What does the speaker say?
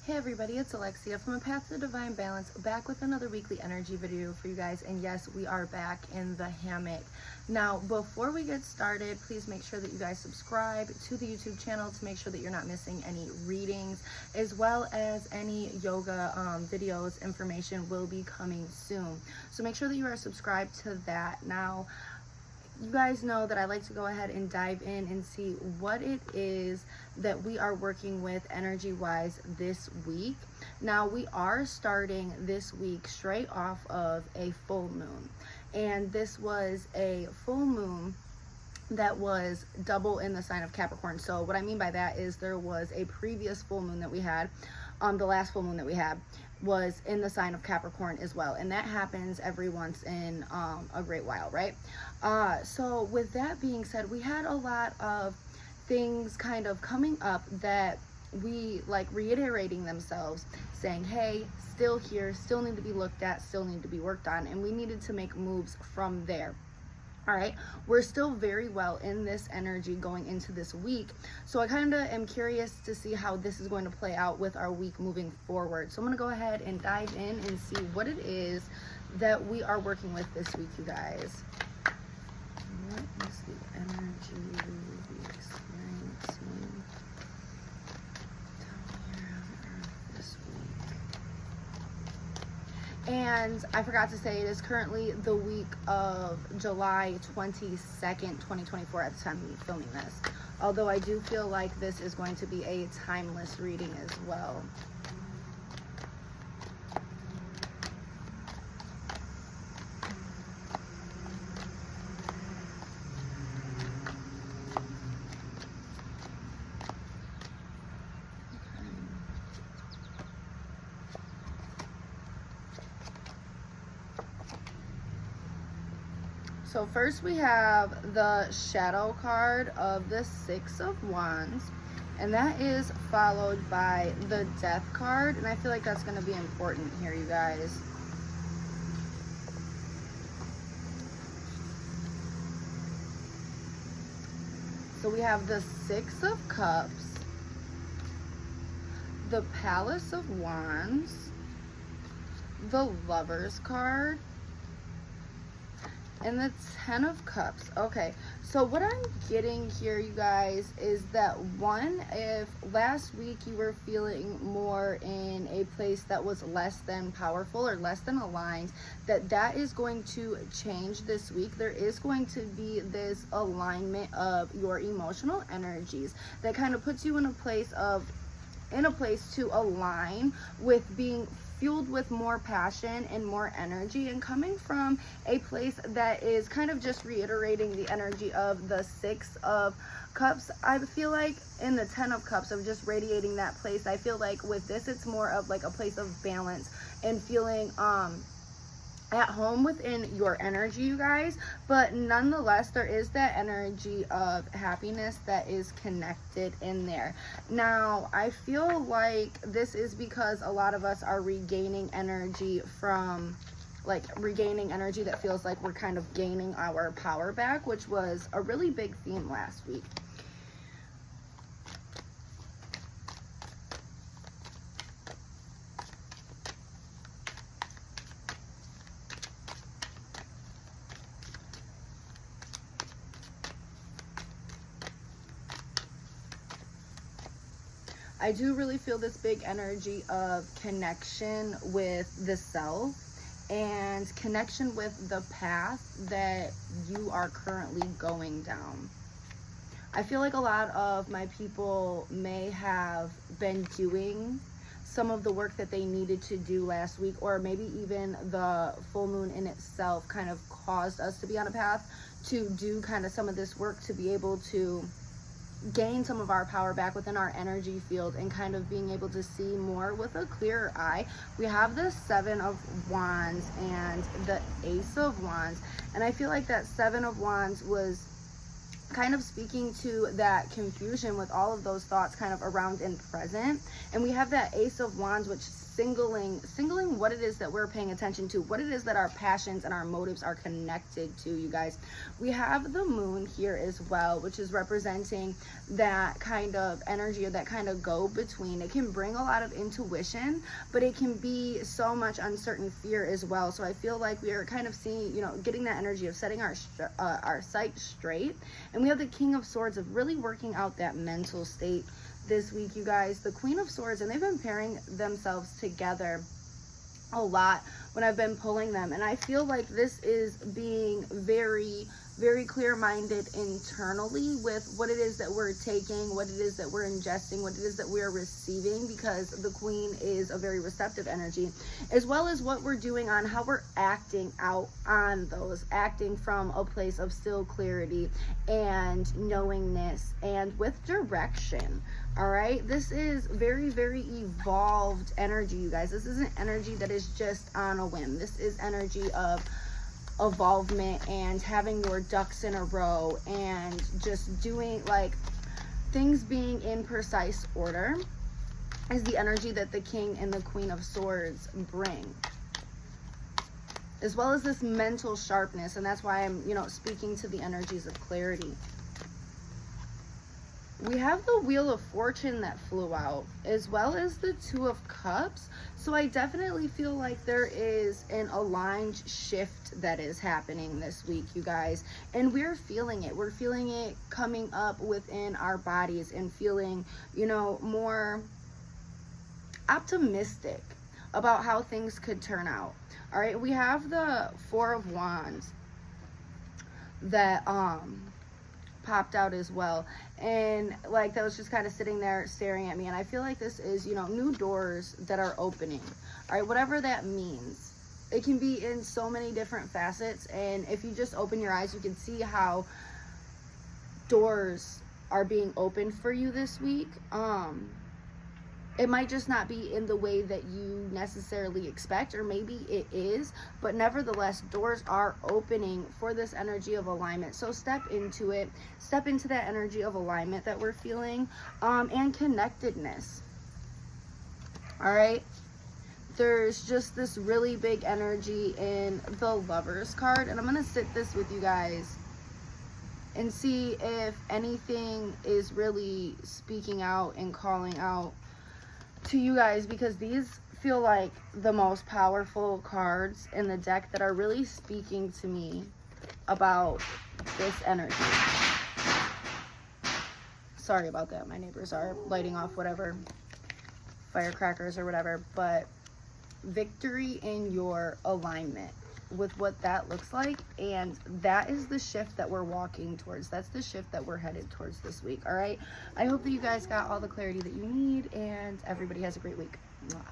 Hey everybody, it's Alexia from A Path to Divine Balance, back with another weekly energy video for you guys. And yes, we are back in the hammock. Now, before we get started, please make sure that you guys subscribe to the YouTube channel to make sure that you're not missing any readings, as well as any yoga videos. Information will be coming soon. So make sure that you are subscribed to that. Now, you guys know that I like to go ahead and dive in and see what it is that we are working with energy wise this week. Now, we are starting this week straight off of a full moon, and this was a full moon that was double in the sign of Capricorn. So what I mean by that is there was a previous full moon that we had, the last full moon that we had was in the sign of Capricorn as well, and that happens every once in a great while, right? So with that being said, we had a lot of things kind of coming up that we like reiterating themselves, saying, hey, still here, still need to be looked at, still need to be worked on, and we needed to make moves from there. All right, we're still very well in this energy going into this week. So I kind of am curious to see how this is going to play out with our week moving forward. So I'm going to go ahead and dive in and see what it is that we are working with this week, you guys. What is the energy we will be experiencing down here on Earth this week? And I forgot to say, it is currently the week of July 22nd, 2024 at the time of me filming this. Although I do feel like this is going to be a timeless reading as well. So first we have the shadow card of the Six of Wands, and that is followed by the Death card, and I feel like that's going to be important here, you guys. So we have the Six of Cups, the Palace of Wands, the Lovers card, and the Ten of Cups. Okay, so what I'm getting here, you guys, is that one, if last week you were feeling more in a place that was less than powerful or less than aligned, that is going to change this week. There is going to be this alignment of your emotional energies that kind of puts you in a place to align with being fueled with more passion and more energy, and coming from a place that is kind of just reiterating the energy of the Six of Cups. I feel like in the Ten of Cups of just radiating that place, I feel like with this it's more of like a place of balance and feeling at home within your energy, you guys. But nonetheless, there is that energy of happiness that is connected in there. Now, I feel like this is because a lot of us are regaining energy from, like, regaining energy that feels like we're kind of gaining our power back, which was a really big theme last week. I do really feel this big energy of connection with the self and connection with the path that you are currently going down. I feel like a lot of my people may have been doing some of the work that they needed to do last week, or maybe even the full moon in itself kind of caused us to be on a path to do kind of some of this work to be able to gain some of our power back within our energy field and kind of being able to see more with a clearer eye. We have the Seven of Wands and the Ace of Wands, and I feel like that Seven of Wands was kind of speaking to that confusion with all of those thoughts kind of around and present. And we have that Ace of Wands, which singling what it is that we're paying attention to, what it is that our passions and our motives are connected to, you guys. We have the moon here as well, which is representing that kind of energy, or that kind of go between. It can bring a lot of intuition, but it can be so much uncertain fear as well. So I feel like we are kind of seeing, you know, getting that energy of setting our sight straight. And we have the King of Swords, of really working out that mental state this week, you guys. The Queen of Swords, and they've been pairing themselves together a lot when I've been pulling them, and I feel like this is being very, very clear-minded internally with what it is that we're taking, what it is that we're ingesting, what it is that we're receiving, because the Queen is a very receptive energy, as well as what we're doing on how we're acting out on those, acting from a place of still clarity and knowingness and with direction. All right, this is very, very evolved energy, you guys. This isn't energy that is just on a whim. This is energy of evolvement and having your ducks in a row and just doing, like, things being in precise order is the energy that the King and the Queen of Swords bring, as well as this mental sharpness. And that's why I'm, you know, speaking to the energies of clarity. We have the Wheel of Fortune that flew out, as well as the Two of Cups. So I definitely feel like there is an aligned shift that is happening this week, you guys. And we're feeling it. We're feeling it coming up within our bodies and feeling, you know, more optimistic about how things could turn out. All right, we have the Four of Wands that popped out as well, and like that was just kind of sitting there staring at me. And I feel like this is, you know, new doors that are opening. All right, whatever that means. It can be in so many different facets, and if you just open your eyes, you can see how doors are being opened for you this week. It might just not be in the way that you necessarily expect, or maybe it is, but nevertheless, doors are opening for this energy of alignment. So step into it, step into that energy of alignment that we're feeling, and connectedness. All right. There's just this really big energy in the Lovers card, and I'm going to sit this with you guys and see if anything is really speaking out and calling out to you guys, because these feel like the most powerful cards in the deck that are really speaking to me about this energy. Sorry about that. My neighbors are lighting off whatever firecrackers or whatever, but victory in your alignment with what that looks like, and that is the shift that we're walking towards. That's the shift that we're headed towards this week. All right, I hope that you guys got all the clarity that you need, and everybody has a great week. Mwah.